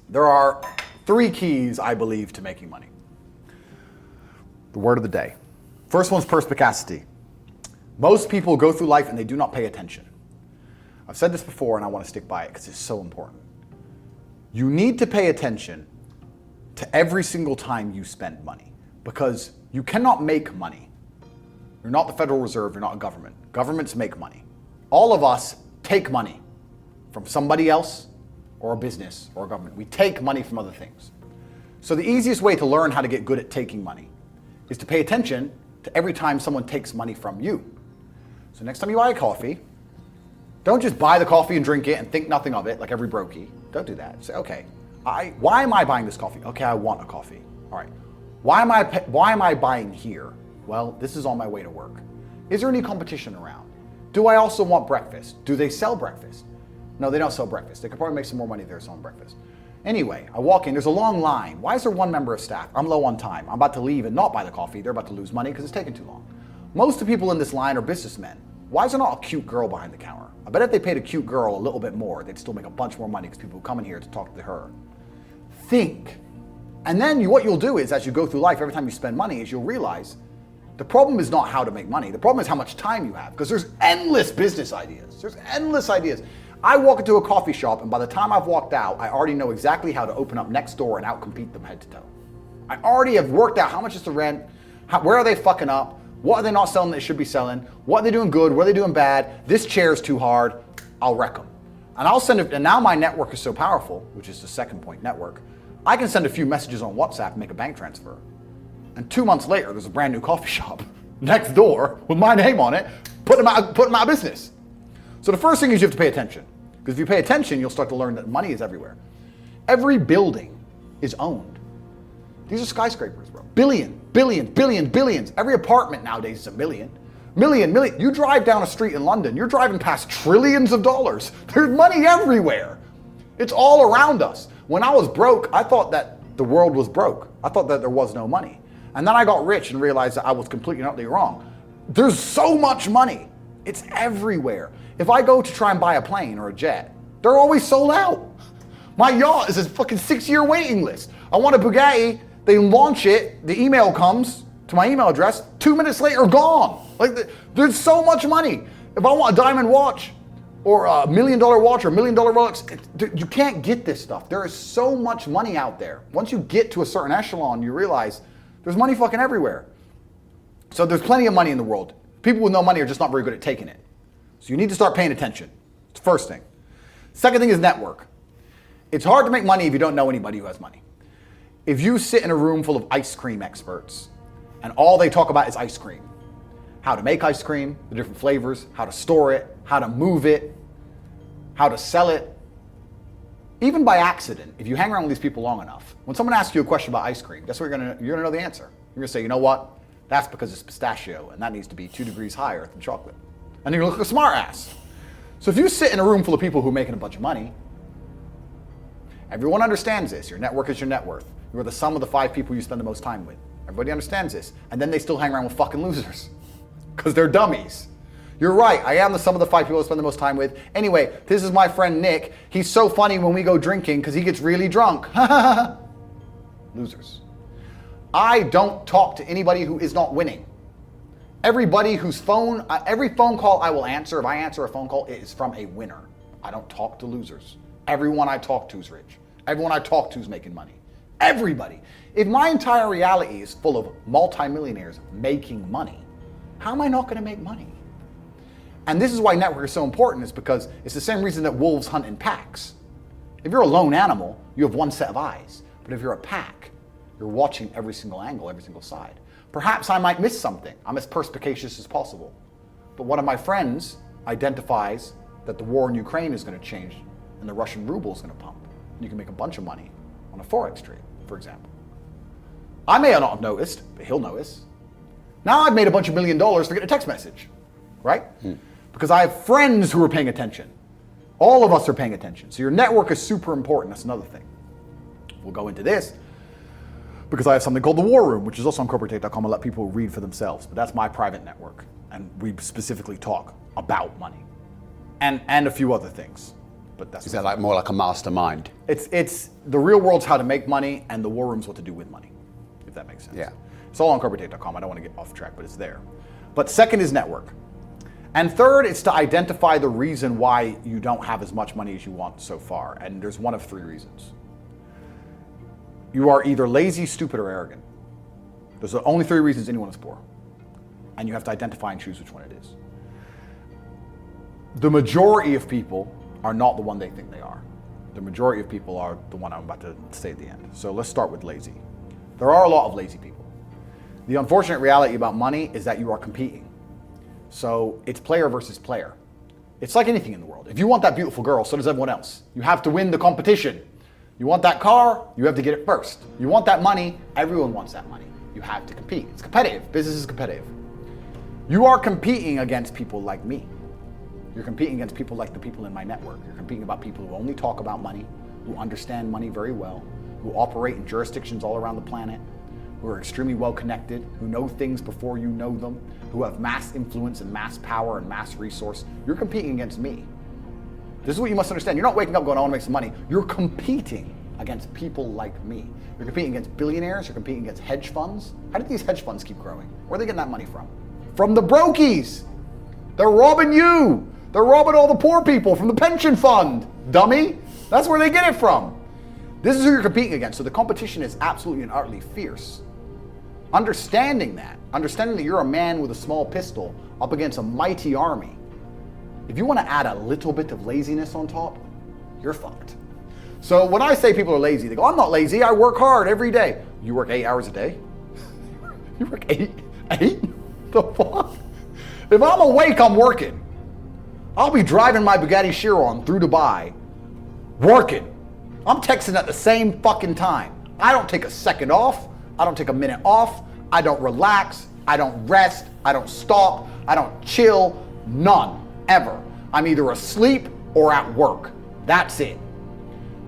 There are 3 keys, I believe, to making money. The word of the day. First one's perspicacity. Most people go through life and they do not pay attention. I've said this before and I want to stick by it because it's so important. You need to pay attention to every single time you spend money because you cannot make money. You're not the Federal Reserve, you're not a government. Governments make money. All of us take money from somebody else or a business or a government. We take money from other things. So the easiest way to learn how to get good at taking money is to pay attention to every time someone takes money from you. So next time you buy a coffee, don't just buy the coffee and drink it and think nothing of it like every brokey. Don't do that. Say, okay, why am I buying this coffee? Okay, I want a coffee. All right. Why am I buying here? Well, this is on my way to work. Is there any competition around? Do I also want breakfast? Do they sell breakfast? No, they don't sell breakfast. They could probably make some more money if they're selling breakfast. Anyway, I walk in, there's a long line. Why is there one member of staff? I'm low on time. I'm about to leave and not buy the coffee. They're about to lose money because it's taking too long. Most of the people in this line are businessmen. Why is there not a cute girl behind the counter? I bet if they paid a cute girl a little bit more, they'd still make a bunch more money because people come in here to talk to her. Think. And then what you'll do is as you go through life, every time you spend money, is you'll realize the problem is not how to make money. The problem is how much time you have because there's endless business ideas. There's endless ideas. I walk into a coffee shop and by the time I've walked out, I already know exactly how to open up next door and outcompete them head to toe. I already have worked out how much is the rent, where are they fucking up, what are they not selling that they should be selling, what are they doing good, what are they doing bad, this chair's too hard, I'll wreck them. And I'll send it, and now my network is so powerful, which is the second point, network, I can send a few messages on WhatsApp and make a bank transfer. And 2 months later, there's a brand new coffee shop next door with my name on it, putting them out of business. So the first thing is you have to pay attention. Because if you pay attention, you'll start to learn that money is everywhere. Every building is owned. These are skyscrapers, bro. Billions. Every apartment nowadays is a million. Million. You drive down a street in London, you're driving past trillions of dollars. There's money everywhere. It's all around us. When I was broke, I thought that the world was broke. I thought that there was no money. And then I got rich and realized that I was completely and utterly wrong. There's so much money. It's everywhere. If I go to try and buy a plane or a jet, they're always sold out. My yacht is a fucking 6-year waiting list. I want a Bugatti, they launch it, the email comes to my email address, 2 minutes later, gone. Like, there's so much money. If I want a diamond watch, or a $1 million watch, or $1 million Rolex, you can't get this stuff. There is so much money out there. Once you get to a certain echelon, you realize there's money fucking everywhere. So there's plenty of money in the world. People with no money are just not very good at taking it. So you need to start paying attention. It's the first thing. Second thing is network. It's hard to make money if you don't know anybody who has money. If you sit in a room full of ice cream experts and all they talk about is ice cream, how to make ice cream, the different flavors, how to store it, how to move it, how to sell it, even by accident, if you hang around with these people long enough, when someone asks you a question about ice cream, guess what you're gonna know the answer. You're gonna say, you know what? That's because it's pistachio and that needs to be 2 degrees higher than chocolate. And you're gonna look like a smart ass. So if you sit in a room full of people who are making a bunch of money, everyone understands this. Your network is your net worth. You're the sum of the 5 people you spend the most time with. Everybody understands this. And then they still hang around with fucking losers because they're dummies. You're right, I am the sum of the 5 people I spend the most time with. Anyway, this is my friend Nick. He's so funny when we go drinking because he gets really drunk. Losers. I don't talk to anybody who is not winning. Everybody whose phone, every phone call I will answer, if I answer a phone call, it is from a winner. I don't talk to losers. Everyone I talk to is rich. Everyone I talk to is making money. Everybody. If my entire reality is full of multimillionaires making money, how am I not going to make money? And this is why network is so important, is because it's the same reason that wolves hunt in packs. If you're a lone animal, you have one set of eyes. But if you're a pack, you're watching every single angle, every single side. Perhaps I might miss something. I'm as perspicacious as possible. But one of my friends identifies that the war in Ukraine is going to change and the Russian ruble is going to pump. And you can make a bunch of money on a Forex trade, for example. I may not have noticed, but he'll notice. Now I've made a bunch of $1 million to get a text message, right? Because I have friends who are paying attention. All of us are paying attention. So your network is super important. That's another thing. We'll go into this because I have something called the War Room, which is also on corporatetape.com. I'll let people read for themselves, but that's my private network. And we specifically talk about money and a few other things. but that's... Is that like more like a mastermind? It's the real world's how to make money, and the war room's what to do with money, if that makes sense. Yeah. It's all on corporatedata.com. I don't want to get off track, but it's there. But second is network. And third, it's to identify the reason why you don't have as much money as you want so far. And there's one of three reasons. You are either lazy, stupid, or arrogant. Those are the only three reasons anyone is poor. And you have to identify and choose which one it is. The majority of people are not the one they think they are. The majority of people are the one I'm about to say at the end. So let's start with lazy. There are a lot of lazy people. The unfortunate reality about money is that you are competing. So it's player versus player. It's like anything in the world. If you want that beautiful girl, so does everyone else. You have to win the competition. You want that car, you have to get it first. You want that money, everyone wants that money. You have to compete. It's competitive. Business is competitive. You are competing against people like me. You're competing against people like the people in my network. You're competing about people who only talk about money, who understand money very well, who operate in jurisdictions all around the planet, who are extremely well connected, who know things before you know them, who have mass influence and mass power and mass resource. You're competing against me. This is what you must understand. You're not waking up going, I want to make some money. You're competing against people like me. You're competing against billionaires. You're competing against hedge funds. How did these hedge funds keep growing? Where are they getting that money from? From the brokies. They're robbing you. They're robbing all the poor people from the pension fund, dummy. That's where they get it from. This is who you're competing against. So the competition is absolutely and utterly fierce. Understanding that you're a man with a small pistol up against a mighty army, if you want to add a little bit of laziness on top, you're fucked. So when I say people are lazy, they go, I'm not lazy, I work hard every day. You work 8 hours a day? You work eight? The fuck? If I'm awake, I'm working. I'll be driving my Bugatti Chiron through Dubai, working. I'm texting at the same fucking time. I don't take a second off. I don't take a minute off. I don't relax. I don't rest. I don't stop. I don't chill. None. Ever. I'm either asleep or at work. That's it.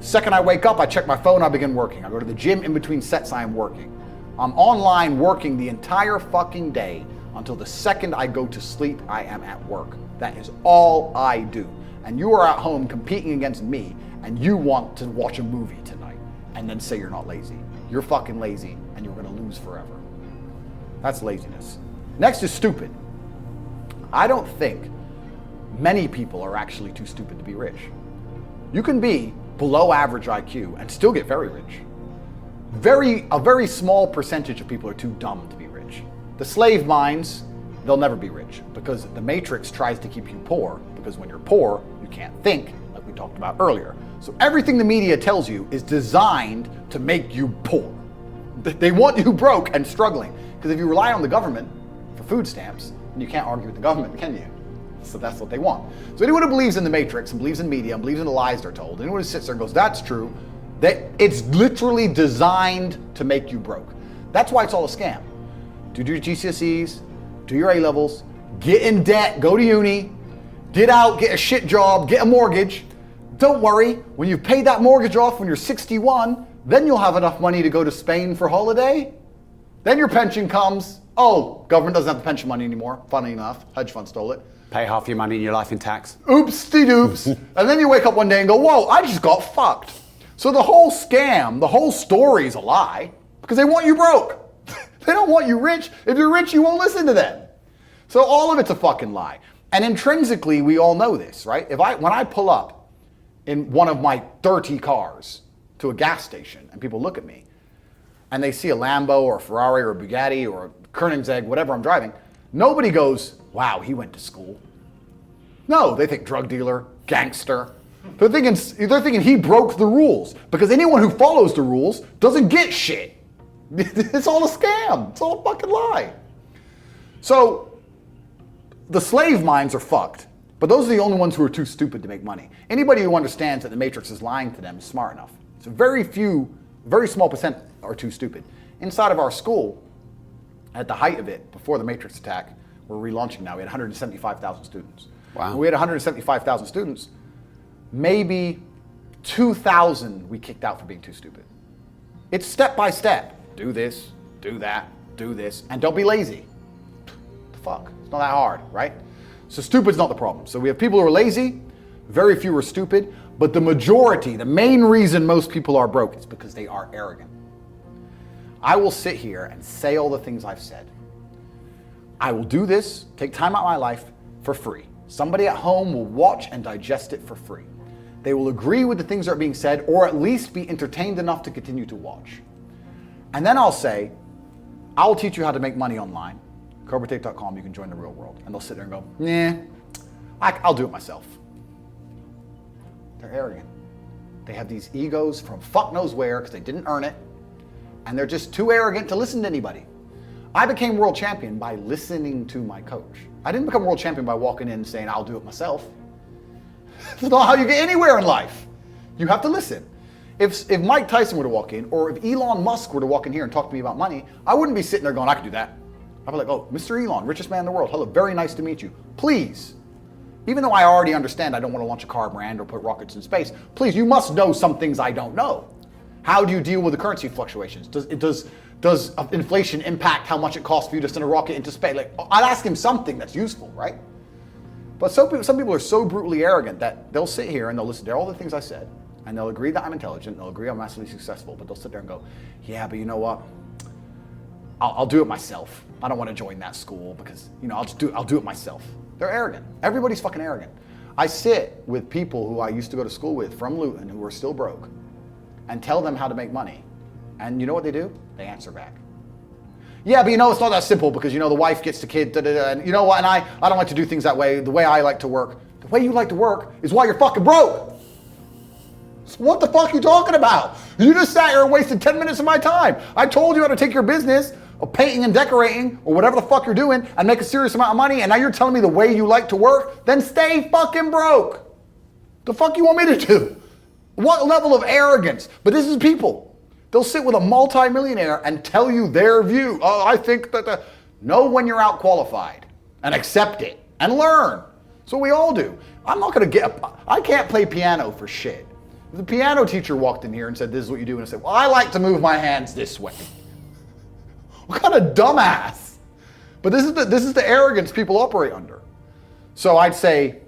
Second I wake up, I check my phone, I begin working. I go to the gym in between sets, I am working. I'm online working the entire fucking day until the second I go to sleep, I am at work. That is all I do. And you are at home competing against me, and you want to watch a movie tonight and then say you're not lazy. You're fucking lazy, and you're gonna lose forever. That's laziness. Next is stupid. I don't think many people are actually too stupid to be rich. You can be below average IQ and still get very rich. A very small percentage of people are too dumb to be rich. The slave minds, they'll never be rich because the matrix tries to keep you poor, because when you're poor, you can't think, like we talked about earlier. So everything the media tells you is designed to make you poor. They want you broke and struggling, because if you rely on the government for food stamps, then you can't argue with the government, can you? So that's what they want. So anyone who believes in the matrix and believes in media and believes in the lies they're told, anyone who sits there and goes, that's true, that it's literally designed to make you broke. That's why it's all a scam. Do your GCSEs, do your A-levels, get in debt, go to uni, get out, get a shit job, get a mortgage. Don't worry, when you've paid that mortgage off when you're 61, then you'll have enough money to go to Spain for holiday. Then your pension comes. Oh, government doesn't have the pension money anymore. Funny enough, hedge fund stole it. Pay half your money in your life in tax. Oops-de-doops. And then you wake up one day and go, whoa, I just got fucked. So the whole scam, the whole story is a lie because they want you broke. They don't want you rich. If you're rich, you won't listen to them. So all of it's a fucking lie. And intrinsically, we all know this, right? When I pull up in one of my 30 cars to a gas station and people look at me and they see a Lambo or a Ferrari or a Bugatti or a Koenigsegg, whatever I'm driving, nobody goes, wow, he went to school. No, they think drug dealer, gangster. They're thinking he broke the rules, because anyone who follows the rules doesn't get shit. It's all a scam. It's all a fucking lie. So the slave minds are fucked, but those are the only ones who are too stupid to make money. Anybody who understands that the matrix is lying to them is smart enough. So very small percent are too stupid. Inside of our school, at the height of it, before the matrix attack, we're relaunching now, we had 175,000 students. Wow. When we had 175,000 students, maybe 2,000 we kicked out for being too stupid. It's step by step. Do this, do that, do this, and don't be lazy. The fuck? It's not that hard, right? So stupid's not the problem. So we have people who are lazy, very few are stupid, But the majority, the main reason most people are broke is because they are arrogant. I will sit here and say all the things I've said. I will do this, take time out of my life for free. Somebody at home will watch and digest it for free. They will agree with the things that are being said, or at least be entertained enough to continue to watch. And then I'll say, I'll teach you how to make money online. CobraTape.com, you can join the real world. And they'll sit there and go, nah, I'll do it myself. They're arrogant. They have these egos from fuck knows where because they didn't earn it. And they're just too arrogant to listen to anybody. I became world champion by listening to my coach. I didn't become world champion by walking in and saying, I'll do it myself. That's not how you get anywhere in life. You have to listen. If Mike Tyson were to walk in, or if Elon Musk were to walk in here and talk to me about money, I wouldn't be sitting there going, I can do that. I'd be like, oh, Mr. Elon, richest man in the world. Hello, very nice to meet you. Please, even though I already understand I don't want to launch a car brand or put rockets in space, please, you must know some things I don't know. How do you deal with the currency fluctuations? Does inflation impact how much it costs for you to send a rocket into space? Like, I'd ask him something that's useful, right? But some people are so brutally arrogant that they'll sit here and they'll listen to all the things I said, and they'll agree that I'm intelligent, they'll agree I'm massively successful, but they'll sit there and go, yeah, but you know what? I'll do it myself. I don't want to join that school because, I'll do it myself. They're arrogant. Everybody's fucking arrogant. I sit with people who I used to go to school with from Luton who are still broke and tell them how to make money. And you know what they do? They answer back. Yeah, but it's not that simple because, the wife gets the kid, and you know what, and I don't like to do things that way. The way I like to work, the way you like to work is why you're fucking broke. So what the fuck are you talking about? You just sat here and wasted 10 minutes of my time. I told you how to take your business of painting and decorating or whatever the fuck you're doing and make a serious amount of money, and now you're telling me the way you like to work? Then stay fucking broke. The fuck you want me to do? What level of arrogance? But this is people. They'll sit with a multi-millionaire and tell you their view. Oh, I think that know when you're out qualified and accept it and learn. So we all do. I can't play piano for shit. If the piano teacher walked in here and said, this is what you do, and I said, well, I like to move my hands this way. What kind of dumbass? But this is the arrogance people operate under. So I'd say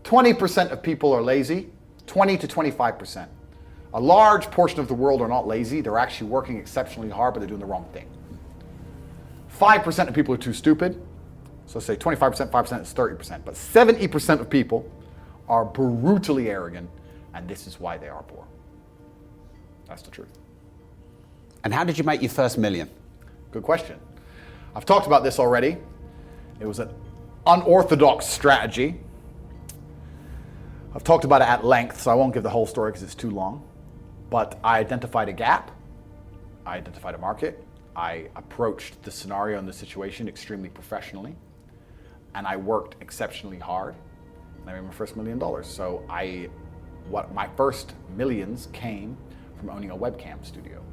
20% of people are lazy, 20 to 25%. A large portion of the world are not lazy. They're actually working exceptionally hard, but they're doing the wrong thing. 5% of people are too stupid. So say 25%, 5% is 30%. But 70% of people are brutally arrogant, and this is why they are poor. That's the truth. And how did you make your first million? Good question. I've talked about this already. It was an unorthodox strategy. I've talked about it at length, so I won't give the whole story because it's too long. But I identified a gap. I identified a market. I approached the scenario and the situation extremely professionally. And I worked exceptionally hard. And I made my first $1 million. So my first millions came from owning a webcam studio.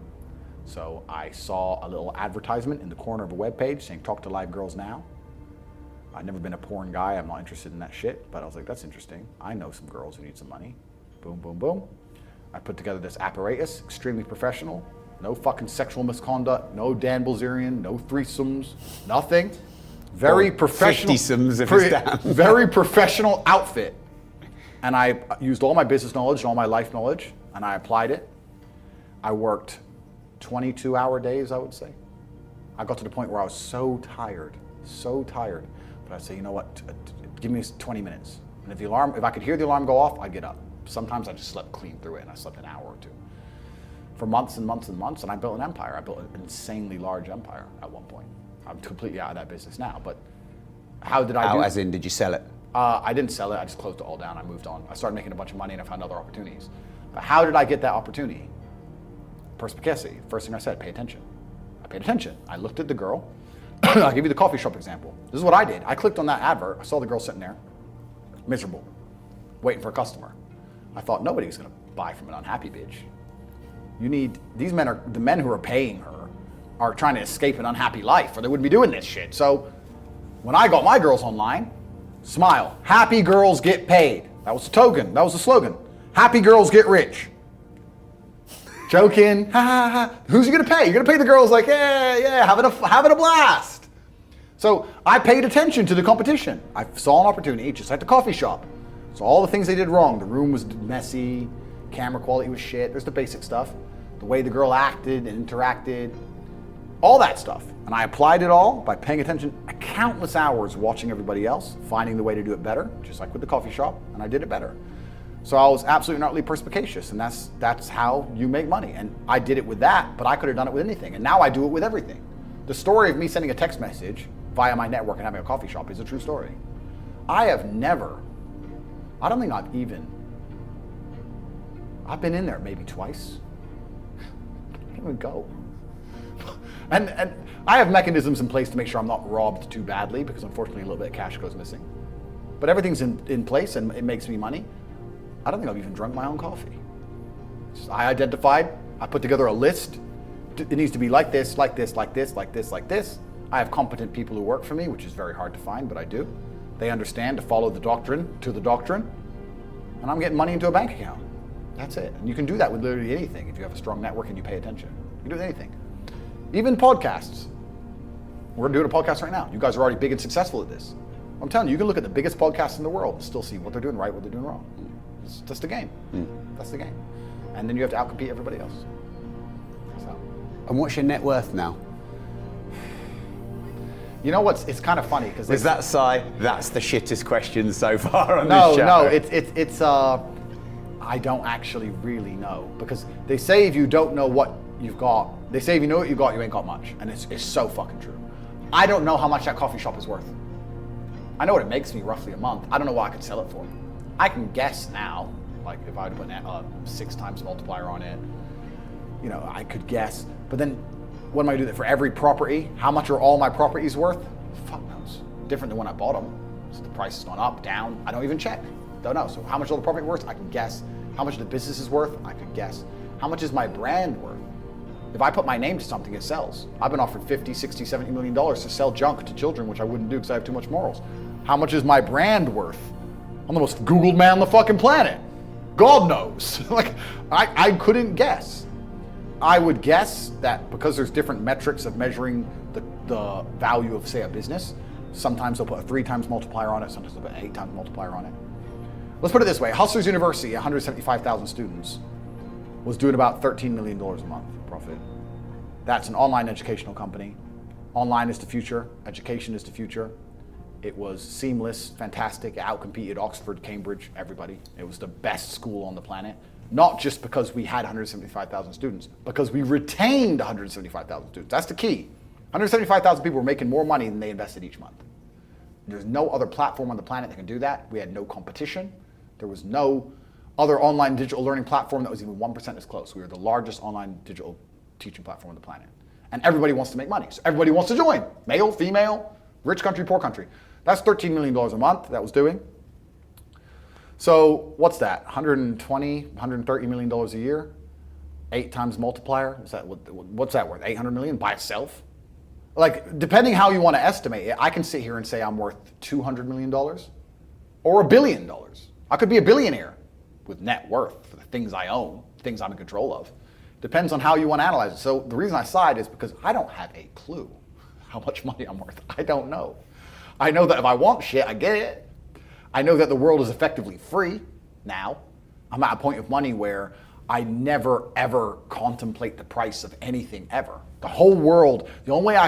So I saw a little advertisement in the corner of a web page saying, talk to live girls now. I've never been a porn guy. I'm not interested in that shit. But I was like, that's interesting. I know some girls who need some money. Boom, boom, boom. I put together this apparatus, extremely professional. No fucking sexual misconduct. No Dan Bilzerian. No threesomes. Nothing. Very professional. 50-somes if it's down. Very professional outfit. And I used all my business knowledge and all my life knowledge, and I applied it. I worked 22-hour days, I would say. I got to the point where I was so tired. But I'd say, you know what, give me 20 minutes. And if I could hear the alarm go off, I'd get up. Sometimes I just slept clean through it, and I slept an hour or two. For months and months and months, and I built an empire. I built an insanely large empire at one point. I'm completely out of that business now, but how did I do it? As in, did you sell it? I didn't sell it, I just closed it all down, I moved on. I started making a bunch of money and I found other opportunities. But how did I get that opportunity? Perspicacity. First thing I said, pay attention. I paid attention. I looked at the girl. I'll give you the coffee shop example. This is what I did. I clicked on that advert. I saw the girl sitting there, miserable, waiting for a customer. I thought nobody's gonna buy from an unhappy bitch. The men who are paying her are trying to escape an unhappy life or they wouldn't be doing this shit. So when I got my girls online, smile. Happy girls get paid. That was the token. That was the slogan. Happy girls get rich. Joking. Ha ha ha. Who's you gonna pay? You're gonna pay the girls like, yeah, having a blast. So I paid attention to the competition. I saw an opportunity, just like the coffee shop. So all the things they did wrong, the room was messy, camera quality was shit, there's the basic stuff, the way the girl acted and interacted, all that stuff. And I applied it all by paying attention countless hours watching everybody else, finding the way to do it better, just like with the coffee shop, and I did it better. So I was absolutely and utterly perspicacious, and that's how you make money. And I did it with that, but I could have done it with anything. And now I do it with everything. The story of me sending a text message via my network and having a coffee shop is a true story. I don't think I've been in there maybe twice. I can't even go. And I have mechanisms in place to make sure I'm not robbed too badly, because unfortunately a little bit of cash goes missing. But everything's in place and it makes me money. I don't think I've even drunk my own coffee. I identified, I put together a list. It needs to be like this, like this, like this, like this, like this. I have competent people who work for me, which is very hard to find, but I do. They understand to follow the doctrine to the doctrine, and I'm getting money into a bank account. That's it. And you can do that with literally anything if you have a strong network and you pay attention. You can do it with anything. Even podcasts. We're doing a podcast right now. You guys are already big and successful at this. I'm telling you, you can look at the biggest podcasts in the world and still see what they're doing right, what they're doing wrong. It's just the game. That's the game. And then you have to outcompete everybody else. So. And what's your net worth now? You know what's? It's kind of funny because Is that sigh? That's the shittest question so far on this show. No. It's I don't actually really know, because they say if you don't know what you've got, they say if you know what you got, you ain't got much, and it's so fucking true. I don't know how much that coffee shop is worth. I know what it makes me roughly a month. I don't know what I could sell it for. I can guess now, like if I would put a 6 times multiplier on it, you know, I could guess. But then, what am I doing for every property? How much are all my properties worth? Fuck knows. Different than when I bought them. So the price has gone up, down. I don't even check. Don't know. So how much are the property worth? I can guess. How much the business is worth? I could guess. How much is my brand worth? If I put my name to something, it sells. I've been offered $50, $60, $70 million to sell junk to children, which I wouldn't do because I have too much morals. How much is my brand worth? I'm the most Googled man on the fucking planet. God knows. Like, I couldn't guess. I would guess that because there's different metrics of measuring the value of, say, a business, sometimes they'll put a 3 times multiplier on it, sometimes they'll put an 8 times multiplier on it. Let's put it this way. Hustlers University, 175,000 students, was doing about $13 million a month profit. That's an online educational company. Online is the future. Education is the future. It was seamless, fantastic. It outcompeted Oxford, Cambridge, everybody. It was the best school on the planet. Not just because we had 175,000 students, because we retained 175,000 students. That's the key. 175,000 people were making more money than they invested each month. There's no other platform on the planet that can do that. We had no competition. There was no other online digital learning platform that was even 1% as close. We were the largest online digital teaching platform on the planet. And everybody wants to make money. So everybody wants to join. Male, female, rich country, poor country. That's $13 million a month that was doing. So what's that? $120, $130 million a year? 8 times multiplier? What's that worth? 800 million by itself? Like, depending how you want to estimate it, I can sit here and say I'm worth $200 million or $1 billion. I could be a billionaire with net worth for the things I own, things I'm in control of. Depends on how you want to analyze it. So the reason I sighed is because I don't have a clue how much money I'm worth. I don't know. I know that if I want shit, I get it. I know that the world is effectively free now. I'm at a point of money where I never, ever contemplate the price of anything ever. The whole world, the only way I